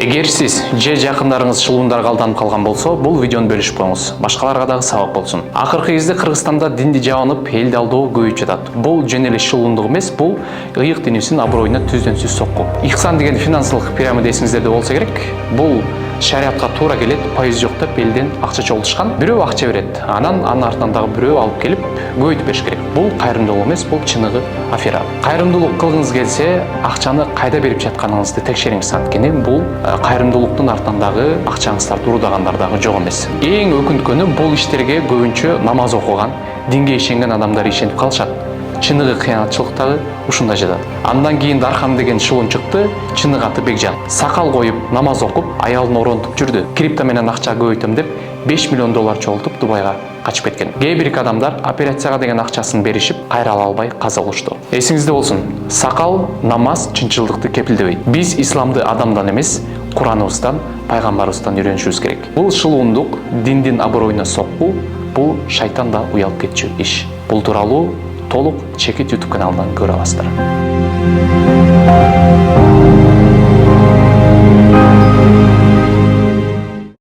Эгер сиз же жакындарыңыз чылуундарга алданып калган болсо, бул видеону бөлүшүп коюңуз. Башкаларга дагы сабак болсун. Акыркы кезде Кыргызстанда динди жабынып, элди алдоо көбөйүп жатат. Бул жөн эле чылуундук эмес, бул ыйык динибиздин аброюна түздөн-түз сокку. Ихсан деген финансылык пирамида эсиңиздерде болсо керек. Бул шариатка туура келет, пайыз жок деп элден акча чогултушкан. Бирөө акча берет, анан анын артынан дагы бирөө алып келип көбөйтүп бериш керек. Бул кайрымдуулук эмес, бул чыныгы афера. Кайрымдуулук кылгыңыз келсе, акчаны кайда берип жатканыңызды текшериңиз, анткени бул кайрымдуулуктун артынан дагы акчаңыздарды урудагандар дагы жок эмес. Эң өкүнткөнү бул иштерге көбүнчө намаз окуган, динге ишенген адамдар ишенип калышат. Чыныгы кыянатчылык дагы ушунда жатат. Андан кийин Дархан деген чулун чыкты, чыныгы аты Бекжан. Сакал коюп, намаз окуп, аялын оронтуп жүрдү. Крипто менен акча көбөйтөм деп 5 миллион доллар чогултуп Дубайга качып кеткен. Кээ бир адамдар операцияга деген акчасын беришип, кайра ала албай каза болушту. Эсиңизде болсун, сакал, намаз чынчылдыкты кепилдебейт. Биз исламды адамдан эмес, Кураныбыздан, пайгамбарыбыздан үйрөнүшүбүз керек. Бул чылуундук, диндин аброюна сокку, бул шайтан да уялып кетчү иш. Бул тууралуу толук Чекит YouTube каналынан көрө аласыздар.